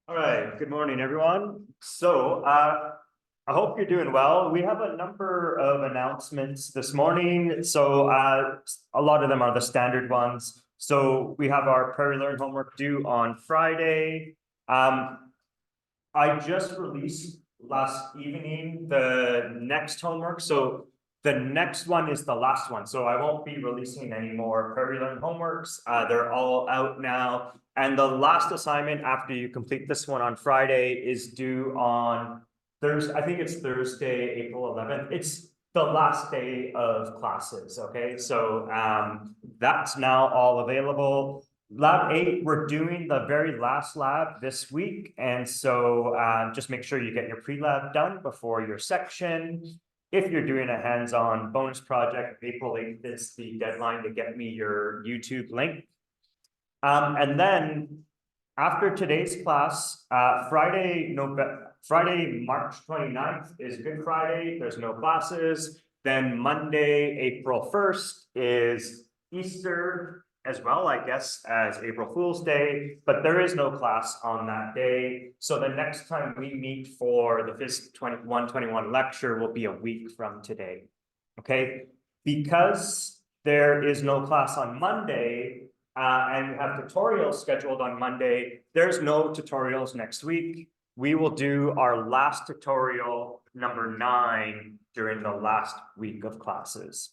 All right, good morning, everyone. I hope you're doing well. We have a number of announcements this morning. A lot of them are the standard ones. So we have our Prairie Learn homework due on Friday. I just released last evening the next homework. So the next one is the last one. So I won't be releasing any more Prairie Learn homeworks. They're all out now. And the last assignment after you complete this one on Friday is due on Thursday. I think it's Thursday, April 11th. It's the last day of classes. Okay, so that's now all available. Lab 8, we're doing the very last lab this week. And so just make sure you get your pre-lab done before your section. If you're doing a hands-on bonus project, April 8th is the deadline to get me your YouTube link. And then after today's class, Friday, March 29th is Good Friday. There's no classes. Then Monday, April 1st is Easter as well, I guess, as April Fool's Day, but there is no class on that day. So the next time we meet for the Phys 121 lecture will be a week from today, okay? Because there is no class on Monday, and we have tutorials scheduled on Monday, there's no tutorials next week. We will do our last tutorial, number 9, during the last week of classes.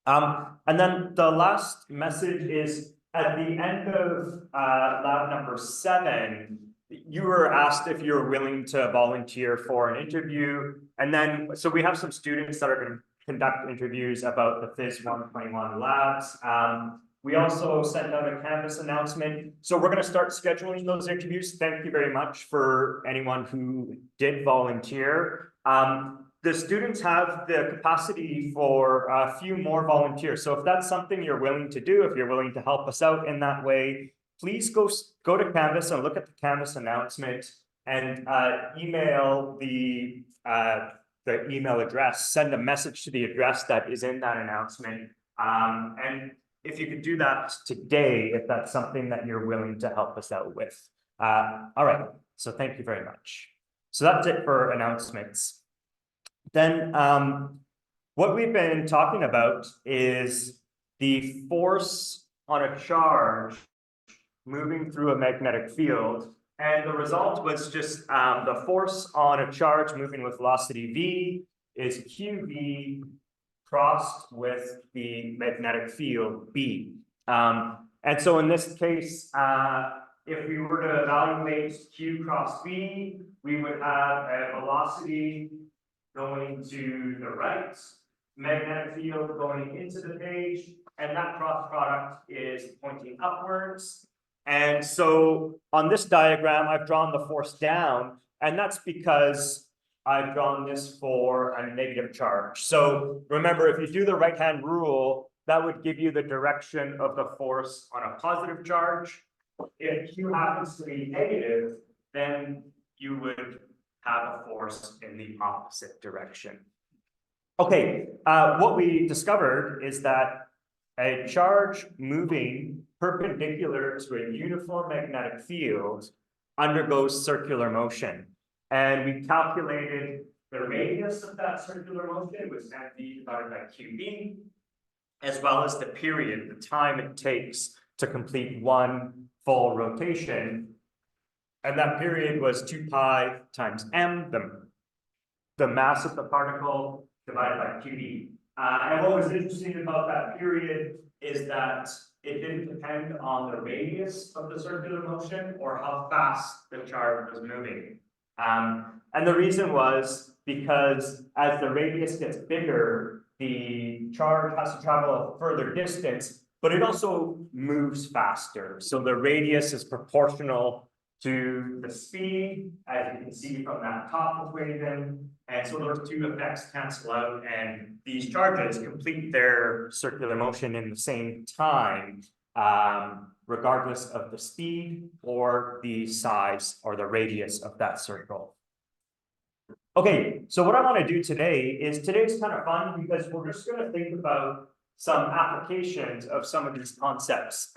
And then the last message is at the end of lab number 7, you were asked if you're willing to volunteer for an interview. And then, so we have some students that are going to conduct interviews about the Phys 121 labs. We also sent out a Canvas announcement. So we're going to start scheduling those interviews. Thank you very much for anyone who did volunteer. The students have the capacity for a few more volunteers. So if that's something you're willing to do, if you're willing to help us out in that way, please go to Canvas and look at the Canvas announcement and email the email address, send a message to the address that is in that announcement. And if you could do that today, if that's something that you're willing to help us out with. All right, so thank you very much. So that's it for announcements. Then what we've been talking about is the force on a charge moving through a magnetic field. And the result was just the force on a charge moving with velocity v is qv crossed with the magnetic field B. And so in this case, if we were to evaluate Q cross B, we would have a velocity going to the right, magnetic field going into the page, and that cross product is pointing upwards. And so on this diagram, I've drawn the force down, and that's because I've drawn this for a negative charge. So remember, if you do the right-hand rule, that would give you the direction of the force on a positive charge. If Q happens to be negative, then you would have a force in the opposite direction. Okay, what we discovered is that a charge moving perpendicular to a uniform magnetic field undergoes circular motion. And we calculated the radius of that circular motion was mv divided by qb, as well as the period, the time it takes to complete one full rotation. And that period was 2 pi times m, the mass of the particle divided by qb. And what was interesting about that period is that it didn't depend on the radius of the circular motion or how fast the charge was moving. And the reason was because as the radius gets bigger, the charge has to travel a further distance, but it also moves faster. So the radius is proportional to the speed, as you can see from that top equation. And so those two effects cancel out, and these charges complete their circular motion in the same time, regardless of the speed or the size or the radius of that circle. Okay, so what I want to do today is, today's kind of fun because we're just going to think about some applications of some of these concepts.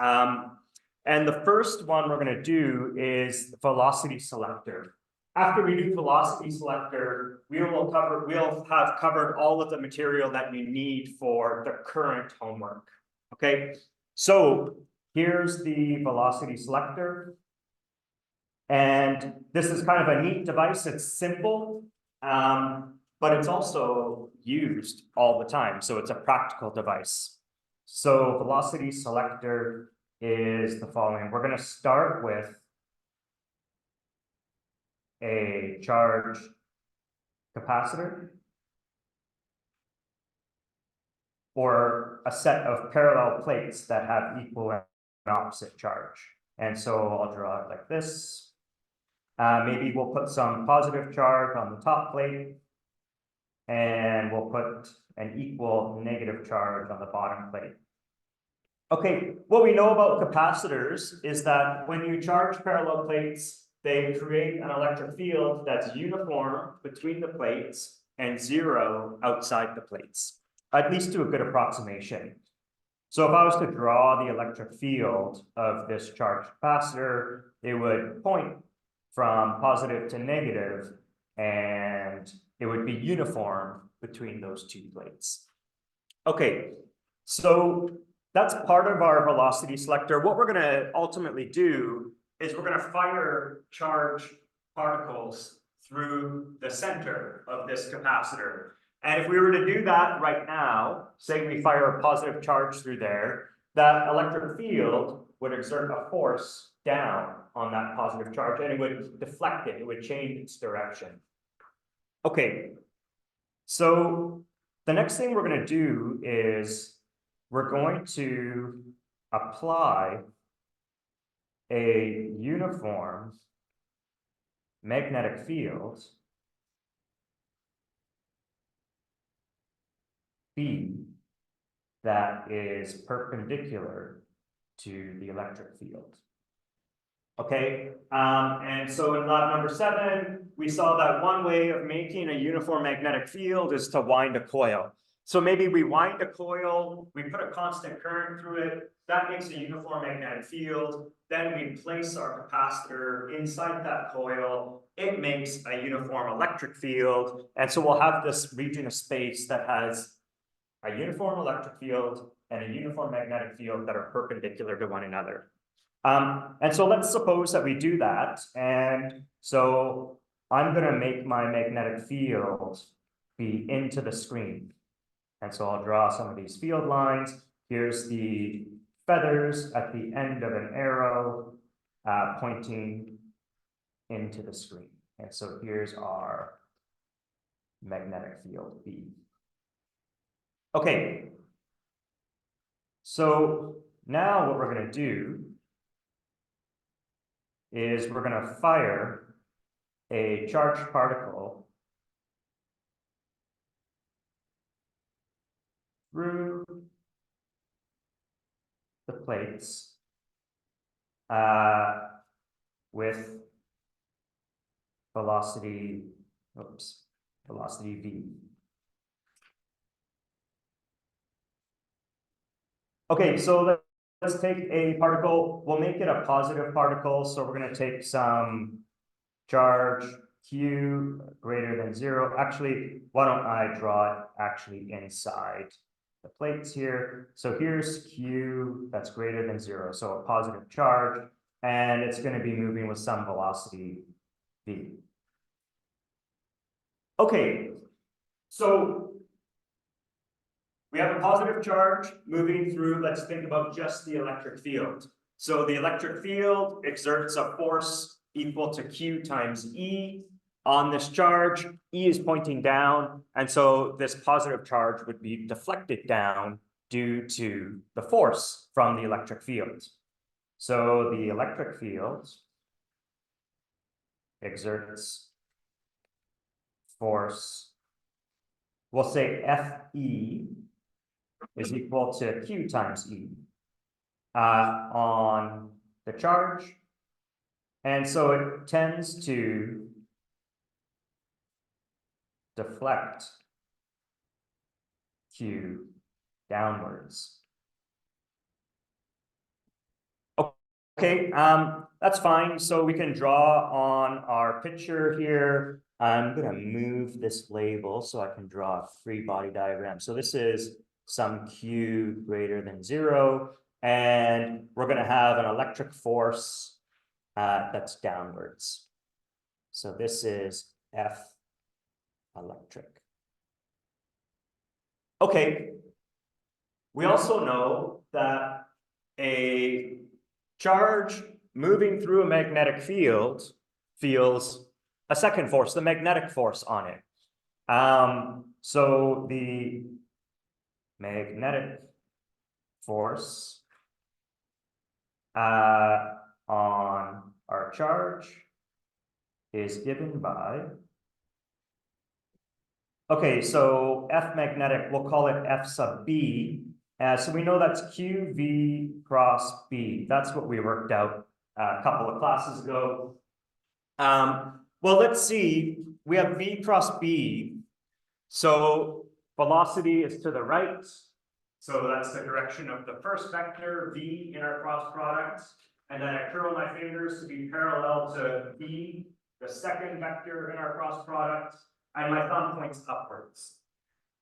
And the first one we're going to do is velocity selector. After we do velocity selector, we'll have covered all of the material that you need for the current homework. Okay, so here's the velocity selector. And this is kind of a neat device. It's simple, but it's also used all the time. So it's a practical device. So velocity selector is the following. We're going to start with a charge capacitor or a set of parallel plates that have equal and opposite charge. And so I'll draw it like this. Maybe we'll put some positive charge on the top plate, and we'll put an equal negative charge on the bottom plate. Okay, what we know about capacitors is that when you charge parallel plates, they create an electric field that's uniform between the plates and zero outside the plates, at least to a good approximation. So if I was to draw the electric field of this charged capacitor, it would point from positive to negative, and it would be uniform between those two plates. Okay, so that's part of our velocity selector. What we're going to ultimately do is we're going to fire charge particles through the center of this capacitor. And if we were to do that right now, say we fire a positive charge through there, that electric field would exert a force down on that positive charge, and it would deflect it. It would change its direction. Okay, so the next thing we're going to do is we're going to apply a uniform magnetic field B that is perpendicular to the electric field. Okay, and so in lab number 7, we saw that one way of making a uniform magnetic field is to wind a coil. So maybe we wind a coil, we put a constant current through it, that makes a uniform magnetic field. Then we place our capacitor inside that coil, it makes a uniform electric field. And so we'll have this region of space that has a uniform electric field and a uniform magnetic field that are perpendicular to one another. And so let's suppose that we do that. And so I'm going to make my magnetic field be into the screen. And so I'll draw some of these field lines. Here's the feathers at the end of an arrow pointing into the screen. And so here's our magnetic field B. Okay. So now what we're going to do is we're going to fire a charged particle through the plates with velocity V. Okay, so let's take a particle. We'll make it a positive particle. So we're going to take some charge Q greater than 0. Actually, why don't I draw it actually inside the plates here? So here's Q that's greater than 0. So a positive charge, and it's going to be moving with some velocity V. Okay, so we have a positive charge moving through. Let's think about just the electric field. So the electric field exerts a force equal to Q times E on this charge. E is pointing down, and so this positive charge would be deflected down due to the force from the electric field. So the electric field exerts force, we'll say Fe is equal to Q times E on the charge. And so it tends to deflect Q downwards. Okay, that's fine. So we can draw on our picture here. I'm gonna move this label so I can draw a free body diagram. So this is some Q greater than 0, and we're gonna have an electric force that's downwards. So this is F electric. Okay. We also know that a charge moving through a magnetic field feels a second force, the magnetic force on it. So the magnetic force on our charge is given by, okay, so F magnetic, we'll call it F sub B. So we know that's QV cross B. That's what we worked out a couple of classes ago. Well, let's see. We have V cross B. So velocity is to the right. So that's the direction of the first vector, V, in our cross product. And then I curl my fingers to be parallel to V, the second vector in our cross product. And my thumb points upwards.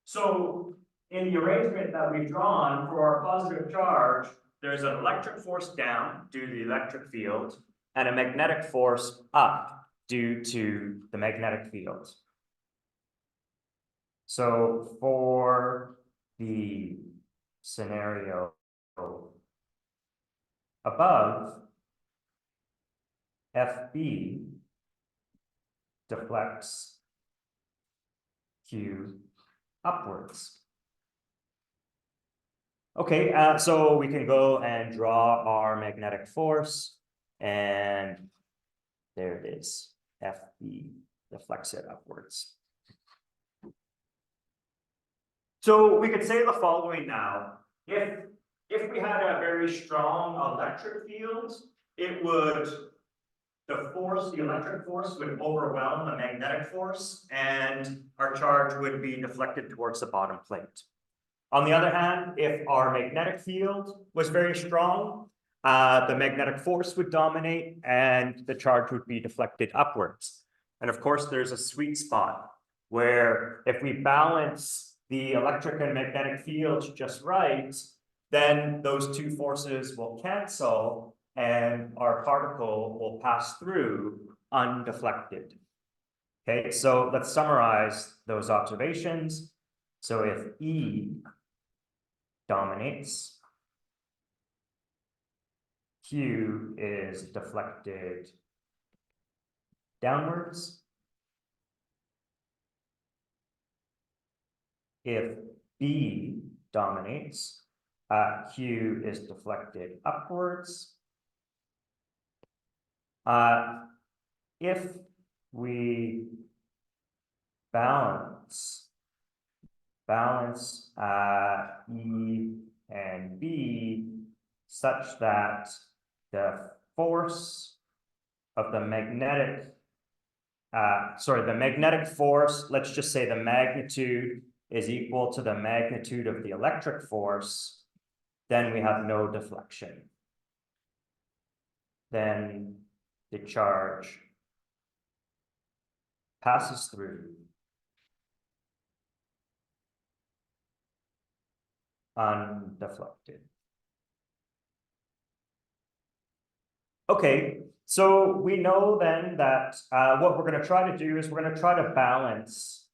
So in the arrangement that we've drawn for our positive charge, there's an electric force down due to the electric field and a magnetic force up due to the magnetic field. So for the scenario above, FB deflects Q upwards. Okay, so we can go and draw our magnetic force, and there it is. FB deflects it upwards. So we could say the following now. If we had a very strong electric field, the electric force would overwhelm the magnetic force, and our charge would be deflected towards the bottom plate. On the other hand, if our magnetic field was very strong, the magnetic force would dominate and the charge would be deflected upwards. And of course, there's a sweet spot where if we balance the electric and magnetic fields just right, then those two forces will cancel and our particle will pass through undeflected. Okay, so let's summarize those observations. So if E dominates, Q is deflected downwards. If B dominates, Q is deflected upwards. If we balance E and B such that the force of the magnetic, the magnetic force, let's just say the magnitude is equal to the magnitude of the electric force, then we have no deflection. Then the charge passes through undeflected. Okay, so we know then that what we're going to try to do is we're going to try to balance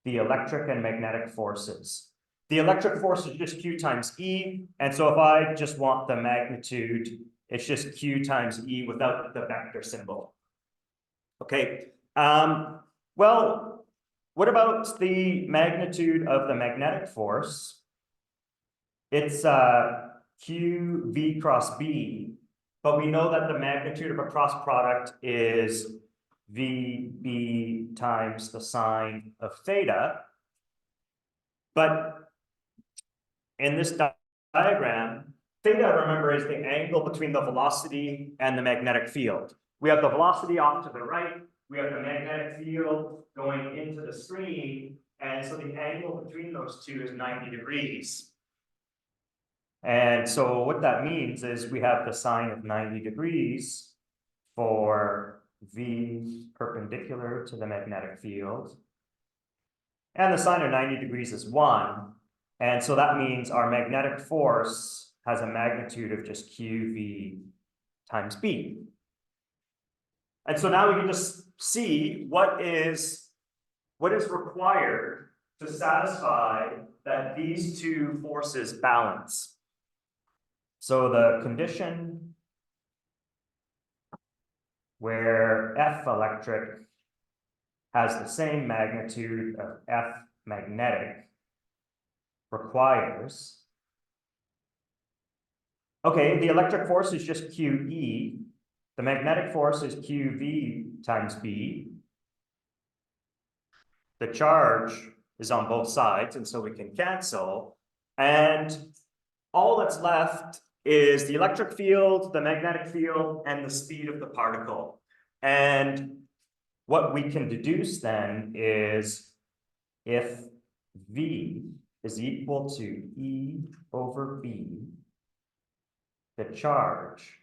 the electric and magnetic forces. The electric force is just Q times E, and so if I just want the magnitude, it's just Q times E without the vector symbol. Okay, well, what about the magnitude of the magnetic force? It's QV cross B, but we know that the magnitude of a cross product is VB times the sine of theta. But in this diagram, theta, remember, is the angle between the velocity and the magnetic field. We have the velocity off to the right, we have the magnetic field going into the screen, and so the angle between those two is 90 degrees. And so what that means is we have the sine of 90 degrees for V perpendicular to the magnetic field. And the sine of 90 degrees is 1. And so that means our magnetic force has a magnitude of just QV times B. And so now we can just see what is required to satisfy that these two forces balance. So the condition where F electric has the same magnitude of F magnetic requires, okay, the electric force is just QE, the magnetic force is QV times B, the charge is on both sides, and so we can cancel, and all that's left is the electric field, the magnetic field, and the speed of the particle. And what we can deduce then is if V is equal to E over B, the charge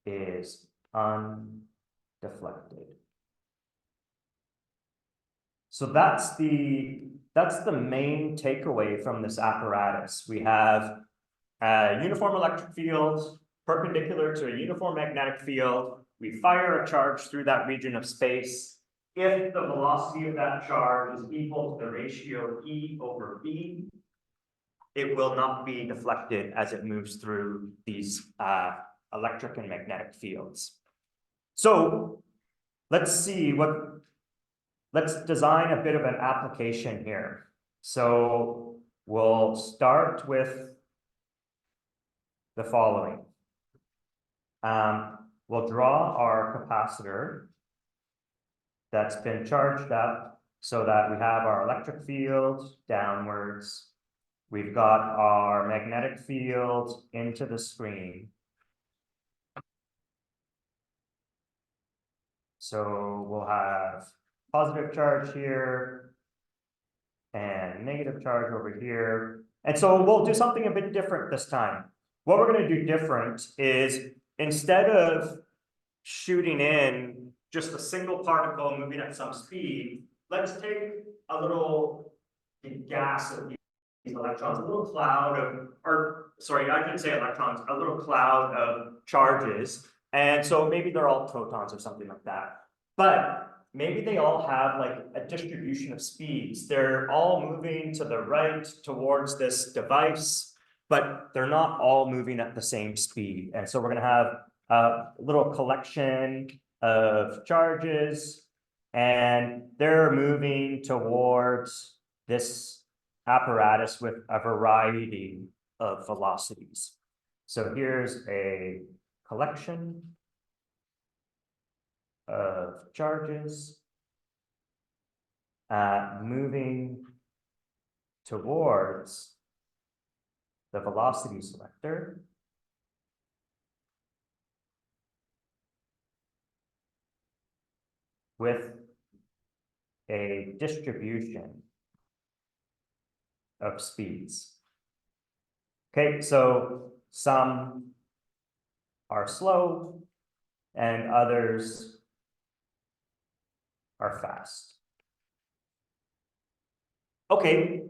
is undeflected. So that's the main takeaway from this apparatus. We have a uniform electric field perpendicular to a uniform magnetic field. We fire a charge through that region of space. If the velocity of that charge is equal to the ratio E over B, it will not be deflected as it moves through these electric and magnetic fields. So let's design a bit of an application here. So we'll start with the following. We'll draw our capacitor that's been charged up so that we have our electric field downwards. We've got our magnetic field into the screen. So we'll have positive charge here and negative charge over here. And so we'll do something a bit different this time. What we're going to do different is instead of shooting in just a single particle moving at some speed, let's take a little gas of these electrons, a little cloud of, or sorry, I didn't say electrons, a little cloud of charges. And so maybe they're all protons or something like that. But maybe they all have like a distribution of speeds. They're all moving to the right towards this device, but they're not all moving at the same speed. And so we're going to have a little collection of charges, and they're moving towards this apparatus with a variety of velocities. So here's a collection of charges moving towards the velocity selector. With a distribution of speeds. Okay, so some are slow and others are fast. Okay,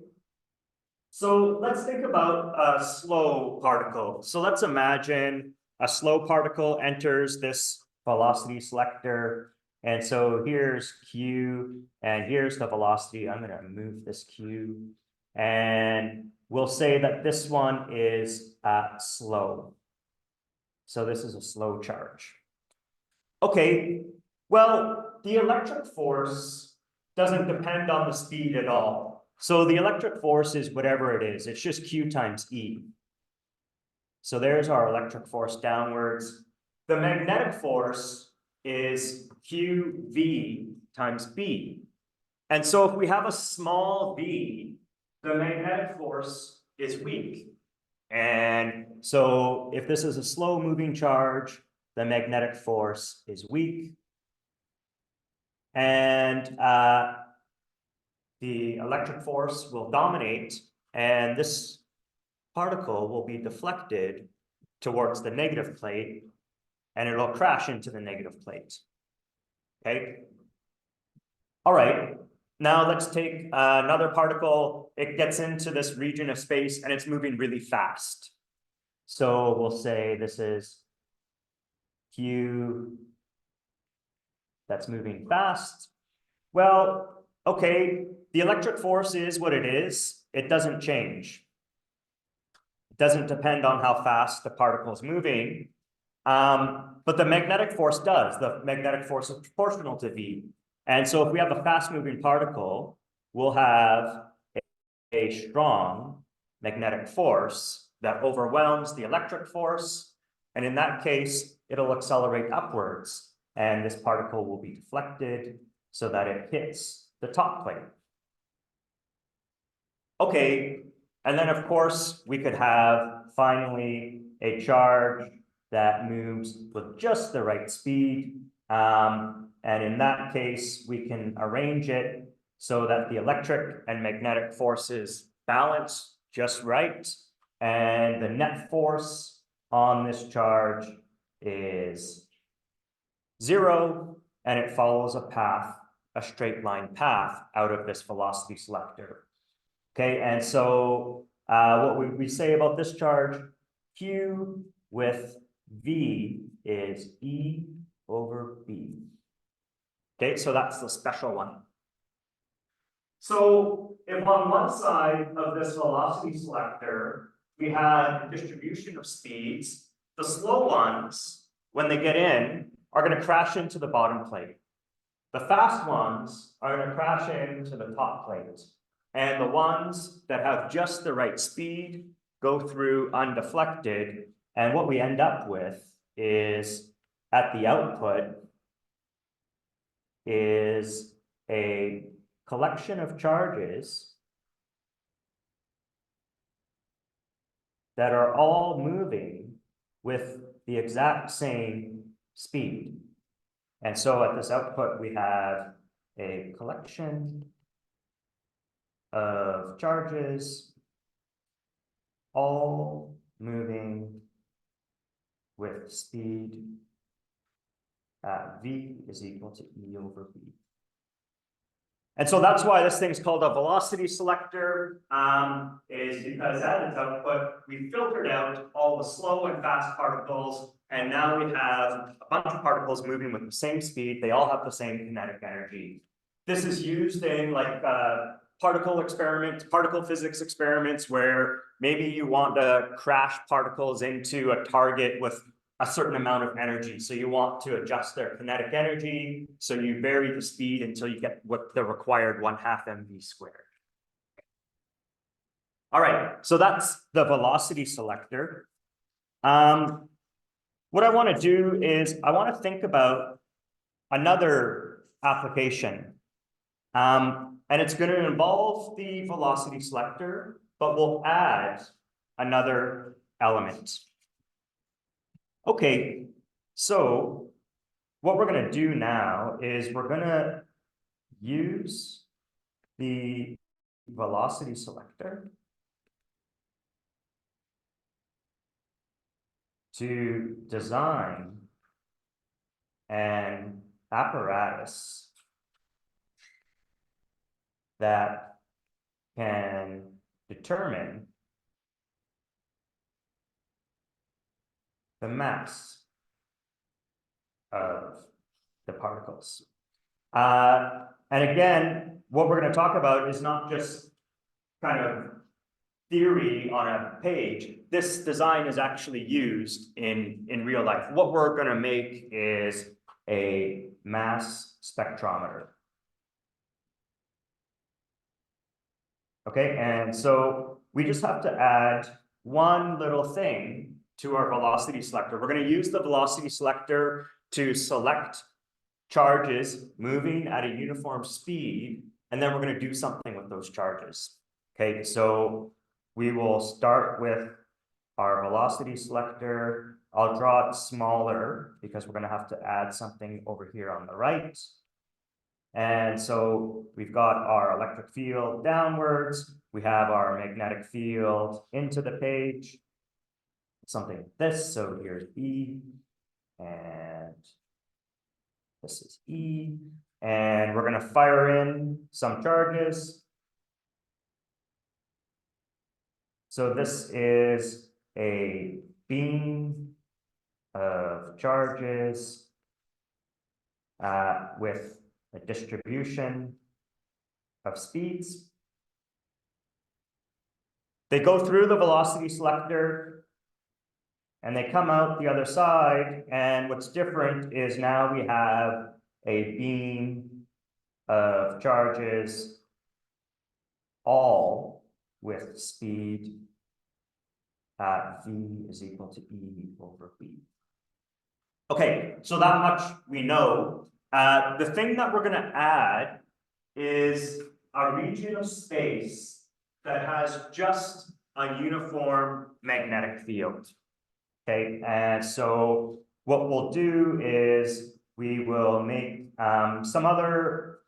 so let's think about a slow particle. So let's imagine a slow particle enters this velocity selector. And so here's Q, and here's the velocity. I'm going to move this Q, and we'll say that this one is slow. So this is a slow charge. Okay, well, the electric force doesn't depend on the speed at all. So the electric force is whatever it is. It's just Q times E. So there's our electric force downwards. The magnetic force is QV times B. And so if we have a small v, the magnetic force is weak. And so if this is a slow moving charge, the magnetic force is weak. And the electric force will dominate. And this particle will be deflected towards the negative plate, and it'll crash into the negative plate. Okay. All right. Now let's take another particle. It gets into this region of space and it's moving really fast. So we'll say this is Q that's moving fast. Well, okay, the electric force is what it is. It doesn't change. It doesn't depend on how fast the particle is moving. But the magnetic force does. The magnetic force is proportional to V. And so if we have a fast moving particle, we'll have a strong magnetic force that overwhelms the electric force. And in that case, it'll accelerate upwards and this particle will be deflected so that it hits the top plate. Okay, and then of course, we could have finally a charge that moves with just the right speed. And in that case, we can arrange it so that the electric and magnetic forces balance just right. And the net force on this charge is 0, and it follows a path, a straight line path out of this velocity selector. Okay, and so what we say about this charge, Q with V is E over B. Okay, so that's the special one. So if on one side of this velocity selector, we had a distribution of speeds, the slow ones, when they get in, are going to crash into the bottom plate. The fast ones are going to crash into the top plate. And the ones that have just the right speed go through undeflected. And what we end up with is, at the output, is a collection of charges that are all moving with the exact same speed. And so at this output, we have a collection of charges all moving with speed at V is equal to E over B. And so that's why this thing's called a velocity selector, is because at its output, we filtered out all the slow and fast particles, and now we have a bunch of particles moving with the same speed. They all have the same kinetic energy. This is used in like particle physics experiments, where maybe you want to crash particles into a target with a certain amount of energy. So you want to adjust their kinetic energy. So you vary the speed until you get what the required 1/2 mv squared. All right, so that's the velocity selector. What I want to do is I want to think about another application. And it's going to involve the velocity selector, but we'll add another element. Okay, so what we're going to do now is we're going to use the velocity selector to design an apparatus that can determine the mass of the particles. And again, what we're going to talk about is not just kind of theory on a page. This design is actually used in real life. What we're going to make is a mass spectrometer. Okay, and so we just have to add one little thing to our velocity selector. We're going to use the velocity selector to select charges moving at a uniform speed, and then we're going to do something with those charges. Okay, so we will start with our velocity selector. I'll draw it smaller because we're going to have to add something over here on the right. And so we've got our electric field downwards, we have our magnetic field into the page, something like this. So here's B, and this is E, and we're going to fire in some charges. So this is a beam of charges with a distribution of speeds. They go through the velocity selector and they come out the other side, and what's different is now we have a beam of charges all with speed V is equal to E over B. Okay, so that much we know. The thing that we're going to add is a region of space that has just a uniform magnetic field. Okay, and so what we'll do is we will make some other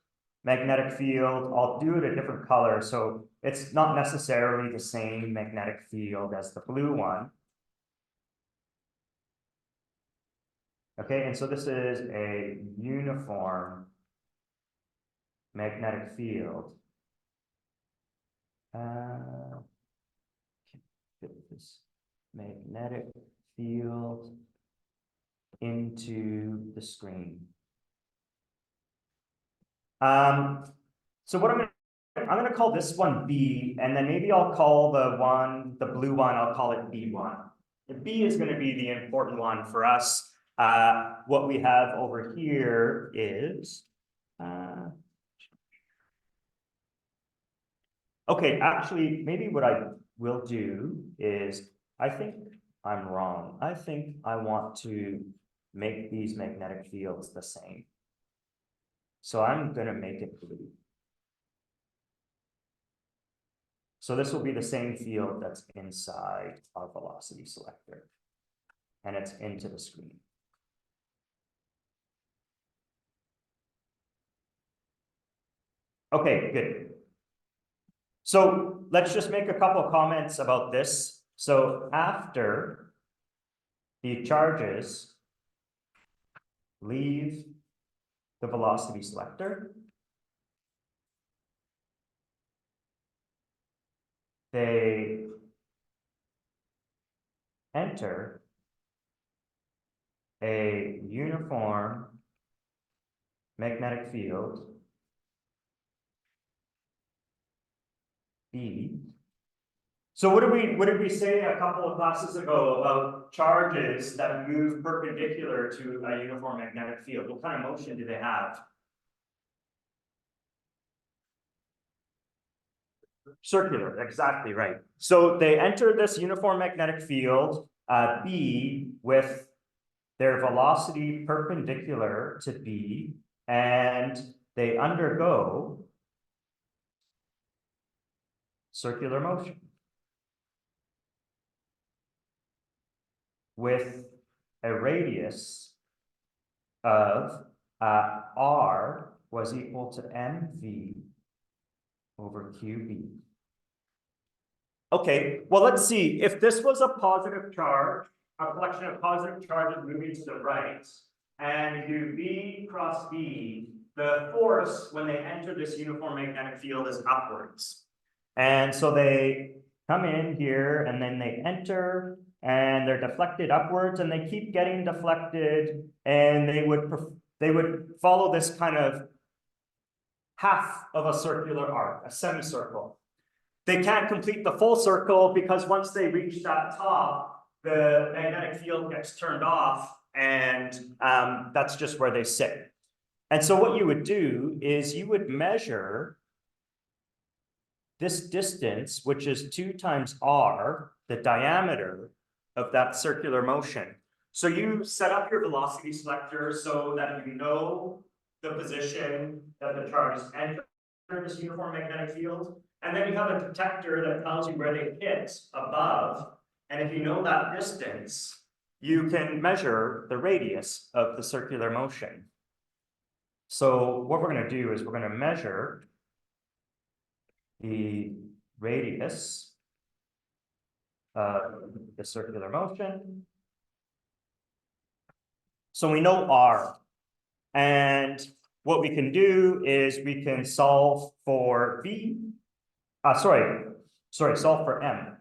magnetic field. I'll do it a different color, so it's not necessarily the same magnetic field as the blue one. Okay, and so this is a uniform magnetic field. Fit this magnetic field into the screen. So what I'm going to call this one B, and then maybe I'll call the blue one, I'll call it B1. The B is going to be the important one for us. What we have over here is, okay, actually, maybe what I will do is, I think I'm wrong. I think I want to make these magnetic fields the same. So I'm going to make it blue. So this will be the same field that's inside our velocity selector, and it's into the screen. Okay, good. So let's just make a couple of comments about this. So after the charges leave the velocity selector, they enter a uniform magnetic field B. So what did we say a couple of classes ago about charges that move perpendicular to a uniform magnetic field? What kind of motion do they have? Circular, exactly right. So they enter this uniform magnetic field B with their velocity perpendicular to B, and they undergo circular motion with a radius of R was equal to mv over qb. Okay, well, let's see. If this was a positive charge, a collection of positive charges moving to the right, and you do B cross B, the force when they enter this uniform magnetic field is upwards. And so they come in here and then they enter and they're deflected upwards, and they keep getting deflected, and they would follow this kind of half of a circular arc, a semicircle. They can't complete the full circle because once they reach that top, the magnetic field gets turned off, and that's just where they sit. And so what you would do is you would measure this distance, which is 2 times r, the diameter of that circular motion. So you set up your velocity selector so that you know the position that the charges enter this uniform magnetic field. And then you have a detector that tells you where they hit above. And if you know that distance, you can measure the radius of the circular motion. So what we're going to do is we're going to measure the radius of the circular motion. So we know R, and what we can do is we can solve for V. Solve for M.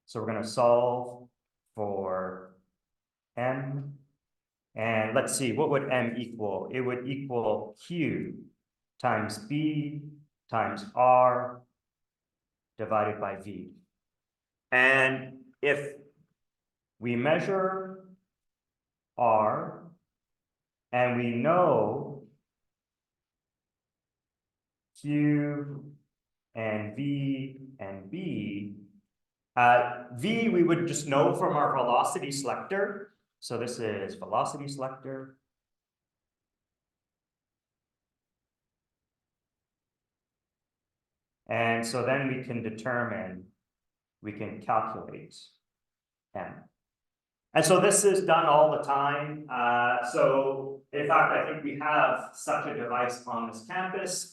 So we're going to solve for M. And let's see, what would M equal? It would equal Q times B times R divided by V. And if we measure R and we know Q and V and B, V we would just know from our velocity selector. So this is velocity selector. And so then we can calculate M. And so this is done all the time. So in fact, I think we have such a device on this campus.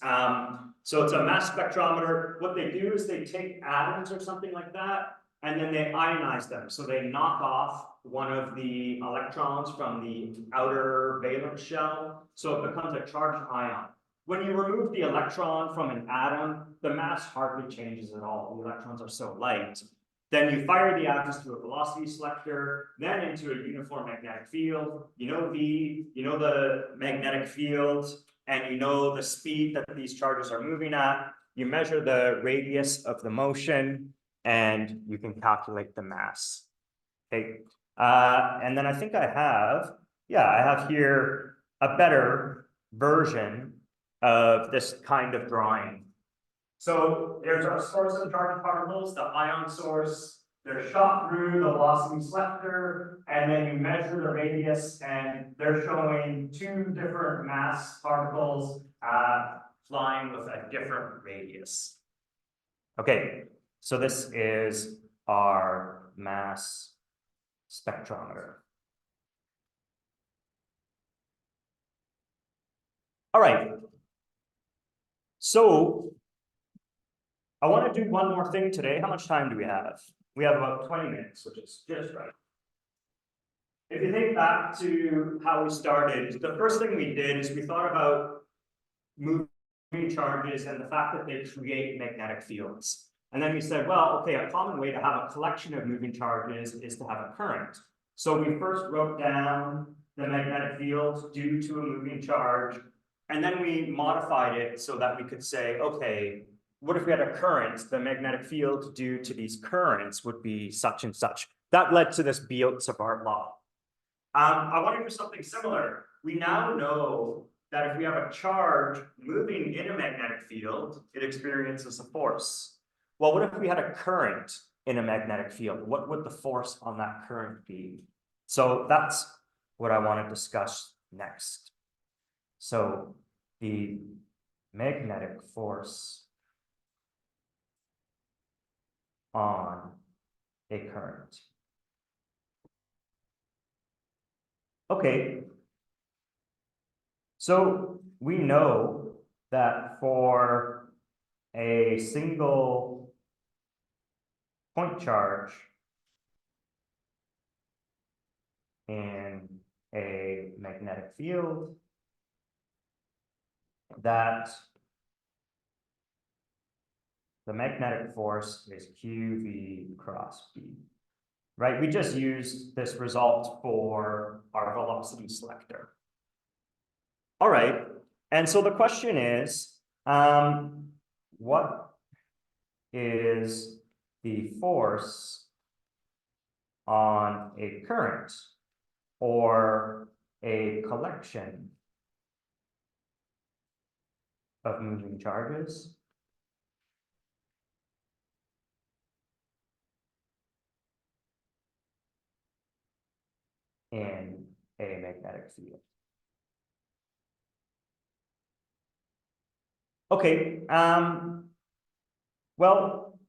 So it's a mass spectrometer. What they do is they take atoms or something like that, and then they ionize them. So they knock off one of the electrons from the outer valence shell, so it becomes a charged ion. When you remove the electron from an atom, the mass hardly changes at all. The electrons are so light. Then you fire the atoms through a velocity selector, then into a uniform magnetic field. You know V, you know the magnetic field, and you know the speed that these charges are moving at. You measure the radius of the motion, and you can calculate the mass. Okay, and then I think I have here a better version of this kind of drawing. So there's our source of charged particles, the ion source. They're shot through the velocity selector, and then you measure the radius, and they're showing two different mass particles flying with a different radius. Okay, so this is our mass spectrometer. All right. So I want to do one more thing today. How much time do we have? We have about 20 minutes, which is just right. If you think back to how we started, the first thing we did is we thought about moving charges and the fact that they create magnetic fields. And then we said, well, okay, a common way to have a collection of moving charges is to have a current. So we first wrote down the magnetic field due to a moving charge, and then we modified it so that we could say, okay, what if we had a current? The magnetic field due to these currents would be such and such. That led to this Biot-Savart law. I want to do something similar. We now know that if we have a charge moving in a magnetic field, it experiences a force. Well, what if we had a current in a magnetic field? What would the force on that current be? So that's what I want to discuss next. So the magnetic force on a current. Okay, so we know that for a single point charge in a magnetic field, that the magnetic force is QV cross B. Right, we just used this result for our velocity selector. All right, and so the question is, what is the force on a current or a collection of moving charges in a magnetic field? Okay, well,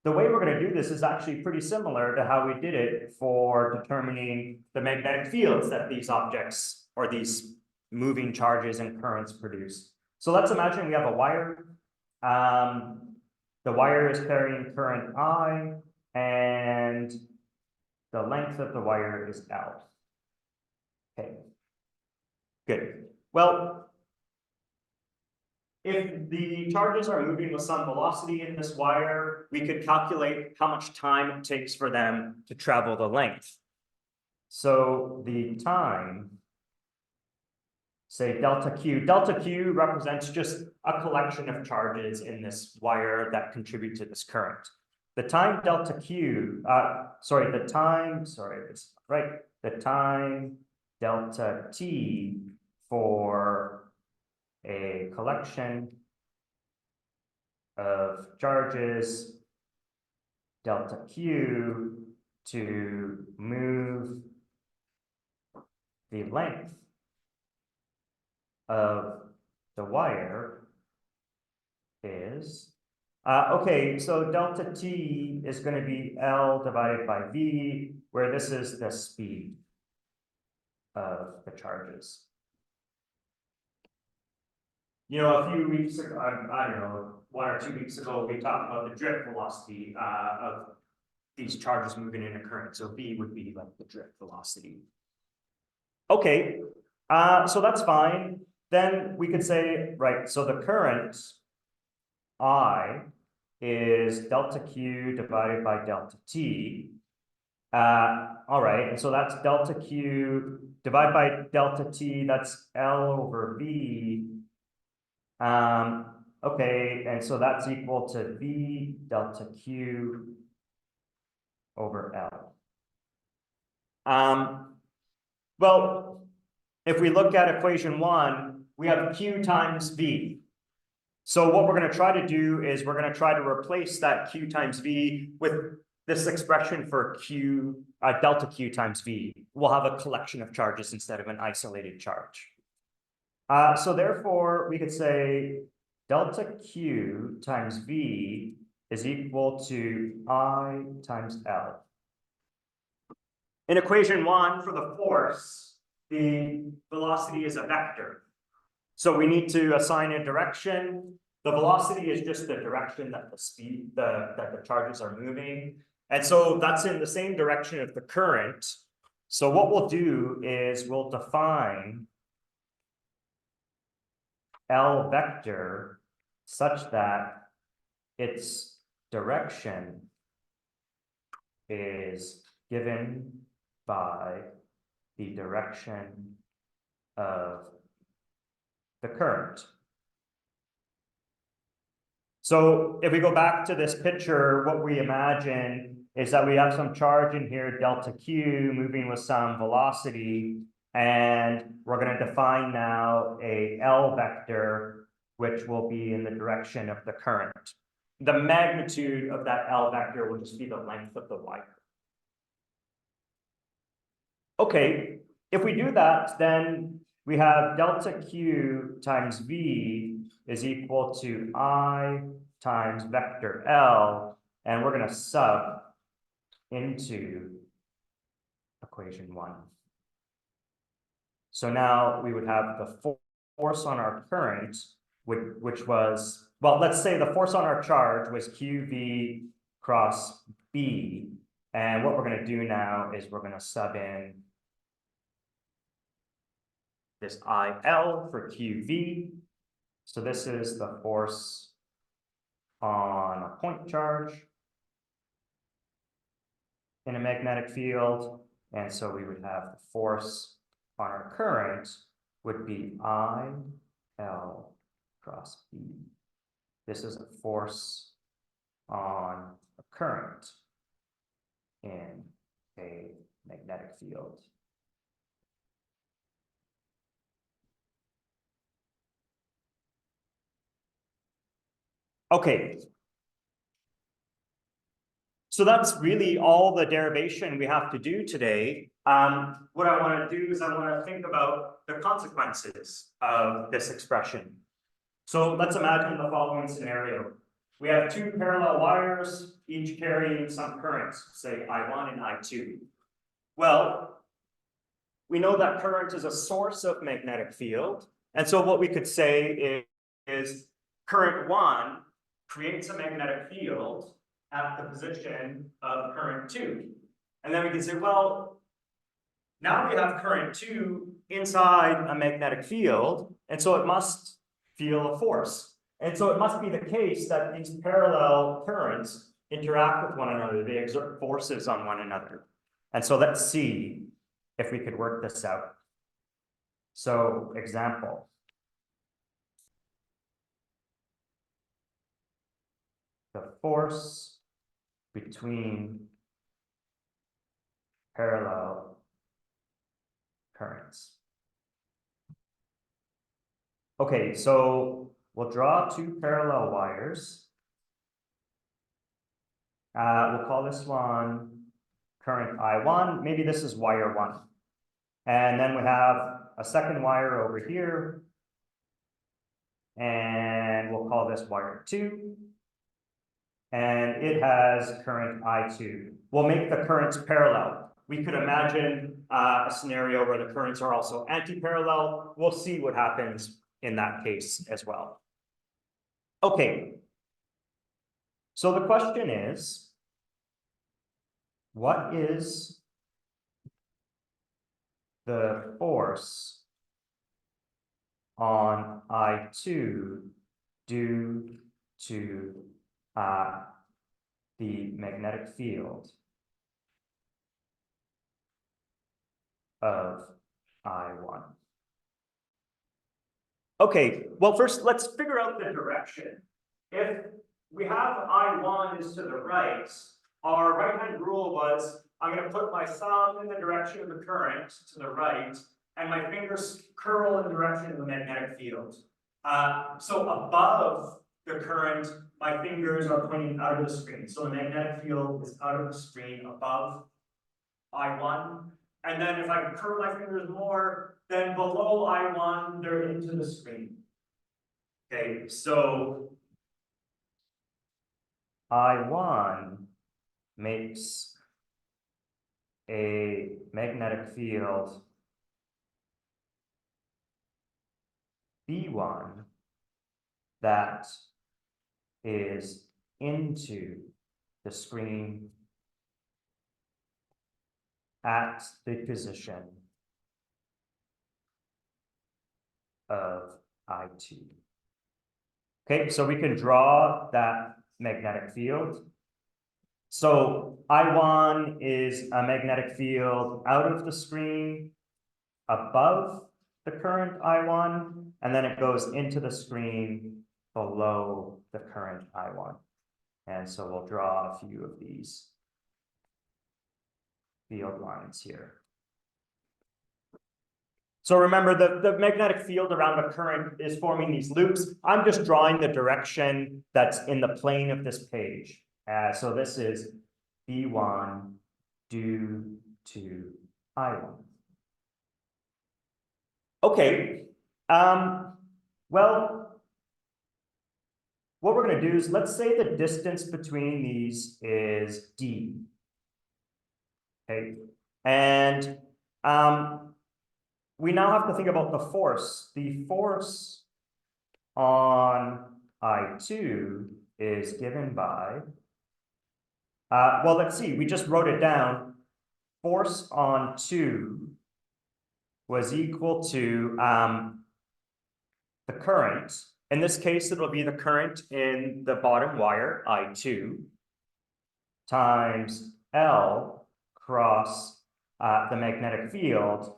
the way we're going to do this is actually pretty similar to how we did it for determining the magnetic fields that these objects or these moving charges and currents produced. So let's imagine we have a wire. The wire is carrying current I, and the length of the wire is L. Okay, good. Well, if the charges are moving with some velocity in this wire, we could calculate how much time it takes for them to travel the length. So the time, say delta Q represents just a collection of charges in this wire that contribute to this current. The time delta Q, the time delta T for a collection of charges delta Q to move the length of the wire is, okay, so delta T is going to be L divided by V, where this is the speed of the charges. You know, a few weeks ago, I don't know, 1 or 2 weeks ago, we talked about the drift velocity of these charges moving in a current. So V would be like the drift velocity. Okay, so that's fine. Then we could say, right, so the current I is delta Q divided by delta T. All right, and so that's delta Q divided by delta T, that's L over V. Okay, and so that's equal to V delta Q over L. Well, if we look at equation 1, we have Q times V. So what we're going to try to do is we're going to try to replace that Q times V with this expression for Q, delta Q times V. We'll have a collection of charges instead of an isolated charge. So therefore, we could say delta Q times V is equal to I times L. In equation 1, for the force, the velocity is a vector. So we need to assign a direction. The velocity is just the direction that the charges are moving. And so that's in the same direction of the current. So what we'll do is we'll define L vector such that its direction is given by the direction of the current. So if we go back to this picture, what we imagine is that we have some charge in here, delta Q, moving with some velocity, and we're going to define now a L vector, which will be in the direction of the current. The magnitude of that L vector will just be the length of the wire. Okay, if we do that, then we have delta Q times V is equal to I times vector L, and we're going to sub into equation 1. So now we would have the force on our current, which was, well, let's say the force on our charge was QV cross B. And what we're going to do now is we're going to sub in this IL for QV. So this is the force on a point charge in a magnetic field. And so we would have the force on our current would be IL cross B. This is a force on a current in a magnetic field. Okay. So that's really all the derivation we have to do today. What I want to do is I want to think about the consequences of this expression. So let's imagine the following scenario. We have 2 parallel wires, each carrying some currents, say I1 and I2. Well, we know that current is a source of magnetic field. And so what we could say is current 1 creates a magnetic field at the position of current 2. And then we can say, well, now we have current 2 inside a magnetic field, and so it must feel a force. And so it must be the case that these parallel currents interact with one another. They exert forces on one another. And so let's see if we could work this out. So, example. The force between parallel currents. Okay, so we'll draw 2 parallel wires. We'll call this one current I1. Maybe this is wire 1. And then we have a second wire over here. And we'll call this wire 2. And it has current I2. We'll make the currents parallel. We could imagine a scenario where the currents are also anti-parallel. We'll see what happens in that case as well. Okay. So the question is, what is the force on I2 due to the magnetic field of I1? Okay, well, first let's figure out the direction. If we have I1 is to the right, our right-hand rule was I'm going to put my thumb in the direction of the current to the right, and my fingers curl in the direction of the magnetic field. So above the current, my fingers are pointing out of the screen. So the magnetic field is out of the screen above I1. And then if I curl my fingers more, then below I1, they're into the screen. Okay, so I1 makes a magnetic field B1 that is into the screen at the position of I2. Okay, so we can draw that magnetic field. So I1 is a magnetic field out of the screen above the current I1, and then it goes into the screen below the current I1. And so we'll draw a few of these field lines here. So remember, the magnetic field around a current is forming these loops. I'm just drawing the direction that's in the plane of this page. So this is B1 due to I1. Okay, well, what we're going to do is, let's say the distance between these is D. Okay, and we now have to think about the force. The force on I2 is given by, well, let's see, we just wrote it down. Force on 2 was equal to the current. In this case, it'll be the current in the bottom wire, I2, times L cross the magnetic field.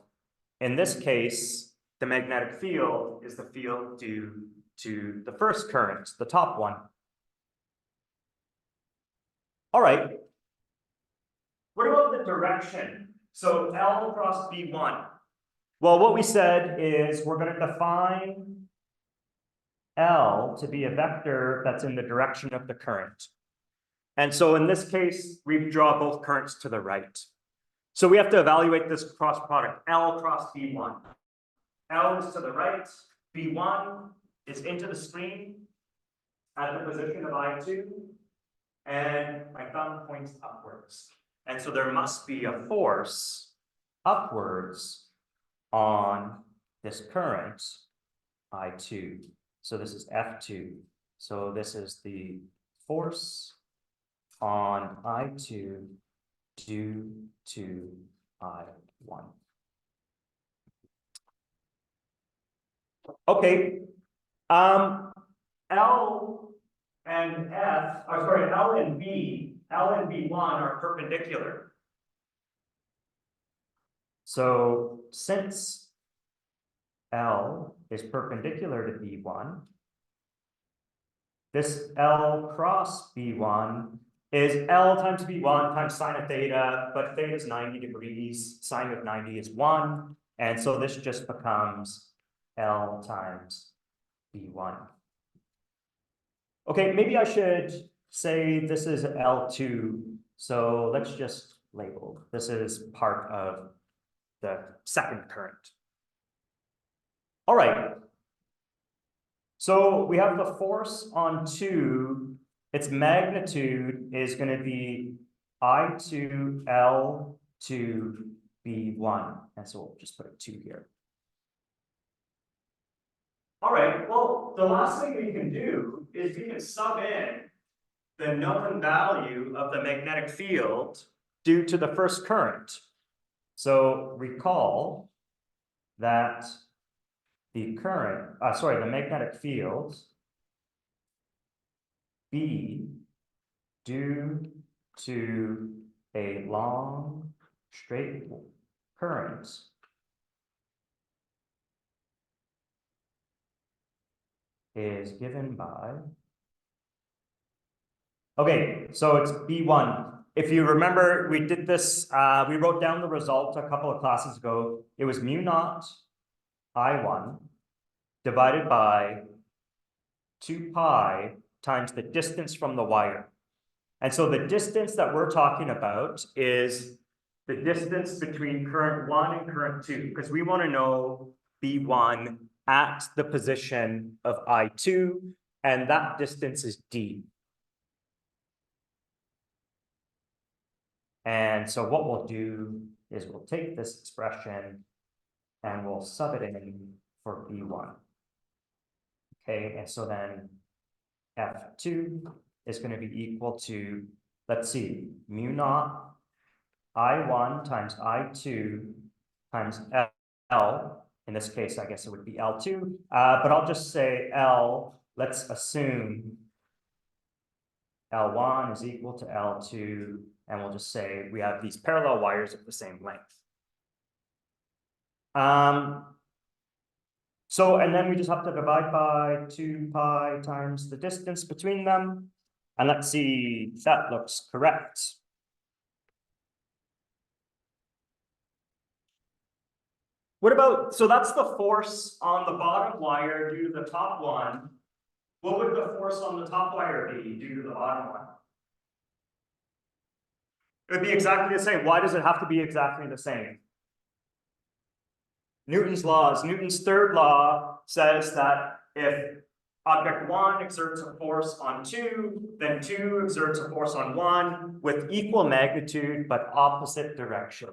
In this case, the magnetic field is the field due to the first current, the top one. All right. What about the direction? So L cross B1. Well, what we said is we're going to define L to be a vector that's in the direction of the current. And so in this case, we draw both currents to the right. So we have to evaluate this cross product, L cross B1. L is to the right, B1 is into the screen at the position of I2, and my thumb points upwards. And so there must be a force upwards on this current, I2. So this is F2. So this is the force on I2 due to I1. Okay. L and F, or sorry, L and B1 are perpendicular. So since L is perpendicular to B1, this L cross B1 is L times B1 times sine of theta, but theta is 90 degrees, sine of 90 is 1, and so this just becomes L times B1. Okay, maybe I should say this is L2, so let's just label. This is part of the second current. All right. So we have the force on 2, its magnitude is going to be I2L to B1. And so we'll just put a 2 here. All right, well, the last thing we can do is we can sub in the known value of the magnetic field due to the first current. So recall that the magnetic field B due to a long straight current is given by, okay, so it's B1. If you remember, we did this, we wrote down the result a couple of classes ago. It was mu naught I1 divided by 2 pi times the distance from the wire. And so the distance that we're talking about is the distance between current 1 and current 2, because we want to know B1 at the position of I2, and that distance is D. And so what we'll do is we'll take this expression and we'll sub it in for B1. Okay, and so then F2 is going to be equal to, let's see, mu naught I1 times I2 times L. In this case, I guess it would be L2, but I'll just say L. Let's assume L1 is equal to L2, and we'll just say we have these parallel wires of the same length. So, and then we just have to divide by 2 pi times the distance between them. And let's see if that looks correct. What about, so that's the force on the bottom wire due to the top one. What would the force on the top wire be due to the bottom one? It would be exactly the same. Why does it have to be exactly the same? Newton's laws. Newton's third law says that if object 1 exerts a force on 2, then 2 exerts a force on 1 with equal magnitude but opposite direction.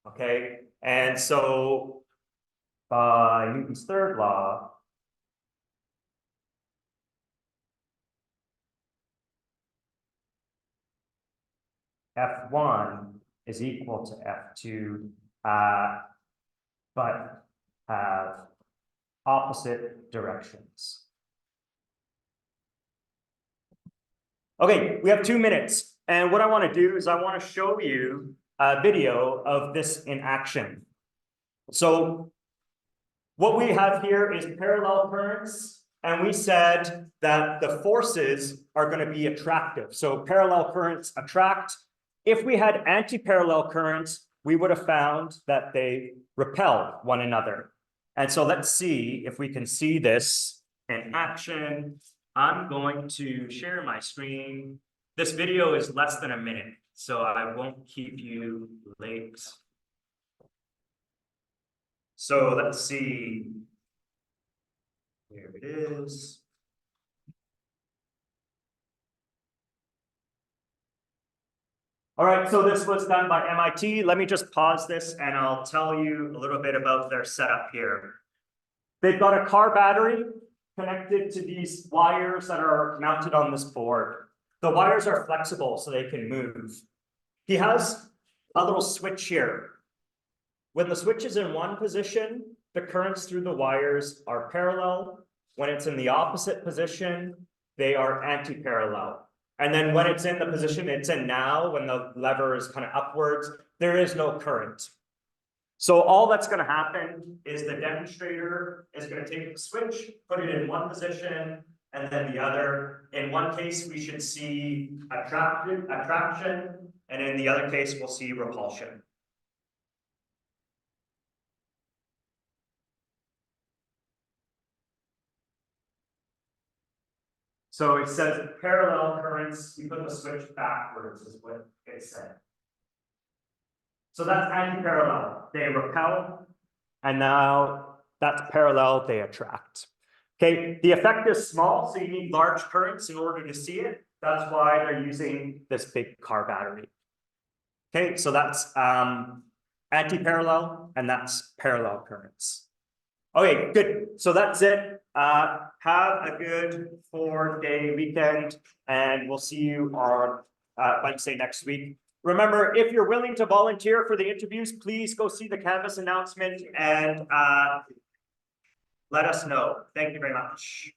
Okay, and so by Newton's third law, F1 is equal to F2, but have opposite directions. Okay, we have 2 minutes, and what I want to do is I want to show you a video of this in action. So what we have here is parallel currents, and we said that the forces are going to be attractive. So parallel currents attract. If we had anti-parallel currents, we would have found that they repel one another. And so let's see if we can see this in action. I'm going to share my screen. This video is less than a minute, so I won't keep you late. So let's see. Here it is. All right, so this was done by MIT. Let me just pause this and I'll tell you a little bit about their setup here. They've got a car battery connected to these wires that are mounted on this board. The wires are flexible so they can move. He has a little switch here. When the switch is in one position, the currents through the wires are parallel. When it's in the opposite position, they are anti-parallel. And then when it's in the position it's in now, when the lever is kind of upwards, there is no current. So all that's going to happen is the demonstrator is going to take the switch, put it in one position, and then the other. In one case, we should see attraction, and in the other case, we'll see repulsion. So it says parallel currents, you put the switch backwards is what it said. So that's anti-parallel, they repel, and now that's parallel, they attract. Okay, the effect is small, so you need large currents in order to see it. That's why they're using this big car battery. Okay, so that's anti-parallel, and that's parallel currents. Okay, good. So that's it. Have a good 4-day weekend, and we'll see you on Wednesday next week. Remember, if you're willing to volunteer for the interviews, please go see the Canvas announcement and let us know. Thank you very much.